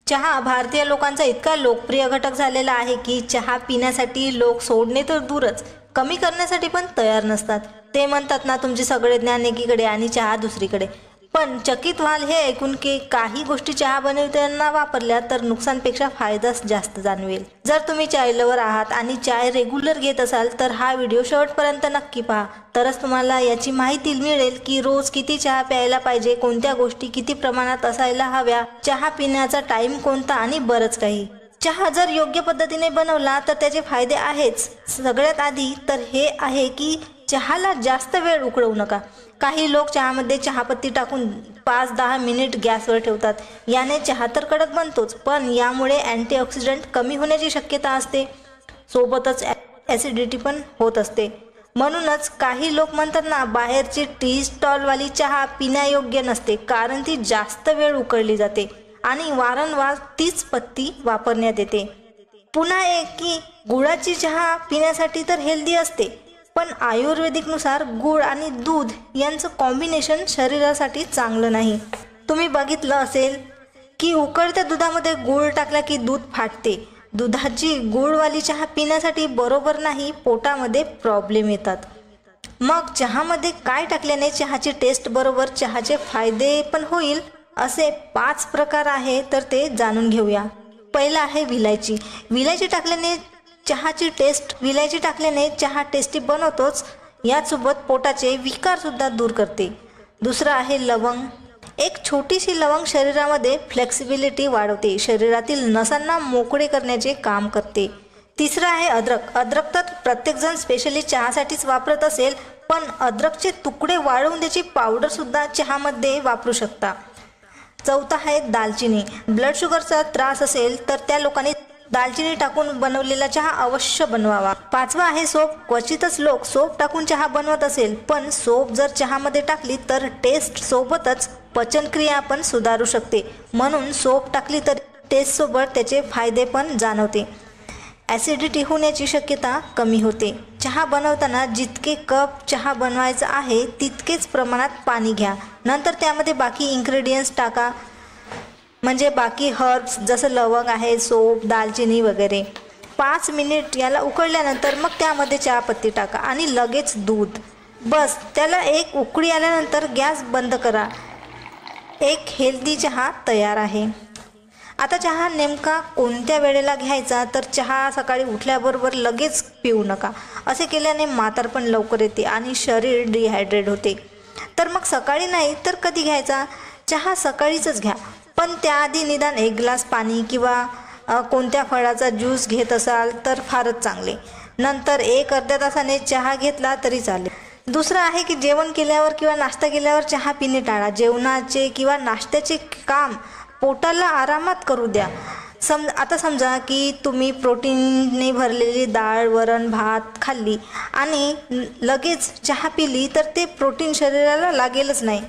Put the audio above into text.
चहा भारतीय लोकांचा इतका लोकप्रिय घटक झालेला आहे की चहा पिण्यासाठी लोक सोडणे तर दूरच, कमी करण्यासाठी पण तयार नसतात। ते म्हणतात ना, तुमचे सगळे ज्ञान एकीकडे आणि चहा दुसरीकडे। पण चकित व्हाल हे ऐकून की काही गोष्टी चहा बनवताना वापरल्या तर नुकसानपेक्षा फायदाच जास्त जाणवेल। जर तुम्ही चाय लवर आहात आणि चाय रेग्युलर घेत असाल तर हा व्हिडिओ शेवटपर्यंत नक्की पहा, तरच तुम्हाला याची माहिती मिळेल की रोज किती चहा प्यायला पाहिजे, कोणत्या गोष्टी किती प्रमाणात असायला हव्या, चहा पिण्याचा टाइम कोणता आणि बरंच काही। चहा जर योग्य पद्धतीने बनवला तर त्याचे फायदे आहेच। सगळ्यात आधी तर हे आहे की चहाला जास्त वेळ उकळवू नका। काही लोक चहामध्ये चहापत्ती टाकून 5-10 मिनिट गॅसवर ठेवतात। याने चहा तर कडक बनतोच, पण यामुळे अँटीऑक्सिडंट कमी होण्याची शक्यता असते, सोबतच ॲसिडिटी पण होत असते। म्हणूनच काही लोक म्हणतात ना, बाहेरची टी स्टॉलवाली चहा पिण्यायोग्य नसते, कारण ती जास्त वेळ उकळली जाते आणि वारंवार तीच पत्ती वापरण्यात येते। पुन्हा एक की गुळाची चहा पिण्यासाठी तर हेल्दी असते, पण आयुर्वेदिकनुसार गुळ आणि दूध यांचं कॉम्बिनेशन शरीरासाठी चांगलं नाही। तुम्ही बघितलं असेल की उकळत्या दुधामध्ये गुळ टाकला की दूध फाटते। दुधाची गुळवाली चहा पिण्यासाठी बरोबर नाही, पोटामध्ये प्रॉब्लेम येतात। मग चहामध्ये काय टाकल्याने चहाची टेस्ट बरोबर चहाचे फायदे पण होईल, असे 5 प्रकार आहे, तर ते जाणून घेऊया। पहिला आहे विलायची। विलायची टाकल्याने चहा टेस्टी बनवतोच, यासोबत पोटाचे विकार सुद्धा दूर करते। दुसरं आहे लवंग। एक छोटीशी लवंग शरीरामध्ये फ्लेक्सिबिलिटी वाढवते, शरीरातील नसांना मोकळे करण्याचे काम करते। तिसरं आहे अद्रक। अद्रक तर प्रत्येकजण स्पेशली चहासाठीच वापरत असेल, पण अद्रकचे तुकडे वाळवून त्याची पावडर सुद्धा चहामध्ये वापरू शकता। चौथा आहे दालचिनी। ब्लड शुगरचा त्रास असेल तर त्या लोकांनी दालचिनी टाकून बनवलेला चहा अवश्य बनवावा। पाचवा आहे सोप। क्वचितच लोक सोप टाकून चहा बनवत असेल, पण सोप जर चहामध्ये टाकली तर टेस्ट सोबतच पचनक्रिया पण सुधारू शकते, म्हणून सोप टाकली तर टेस्ट सोबत त्याचे फायदे पण जाणवते। ॲसिडिटी होण्याची शक्यता कमी होते। चहा बनवताना जितके कप चहा बनवायचा आहे तितकेच प्रमाणात पाणी घ्या, नंतर त्यामध्ये बाकी इन्ग्रेडियंट्स टाका, म्हणजे बाकी हर्ब्स जसं लवंग आहे, सोप, दालचिनी वगैरे। 5 मिनिट याला उकळल्यानंतर मग त्यामध्ये चहापत्ती टाका आणि लगेच दूध। बस त्याला एक उकळी आल्यानंतर गॅस बंद करा। एक हेल्दी चहा तयार आहे। आता चहा नेमका कोणत्या वेळेला घ्यायचा, तर चहा सकाळी उठल्याबरोबर लगेच पिऊ नका। असे केल्याने म्हातारपण लवकर येते आणि शरीर डिहायड्रेट होते। तर मग सकाळी नाही तर कधी घ्यायचा? चहा सकाळीच घ्या, पण त्याआधी निदान 1 ग्लास पाणी किंवा कोणत्या फळाचा ज्यूस घेत असाल तर फारच चांगले। नंतर 1-अर्ध्या तासाने चहा घेतला तरी चालेल। दुसरं आहे की जेवण केल्यावर किंवा नाश्ता केल्यावर चहा पिणे टाळा। जेवणाचे किंवा नाश्त्याचे काम पोटाला आरामात करू द्या। आता समजा की तुम्ही प्रोटीनने भरलेली डाळ, वरण, भात खाल्ली आणि लगेच चहा पिली तर ते प्रोटीन शरीराला लागेलच नाही।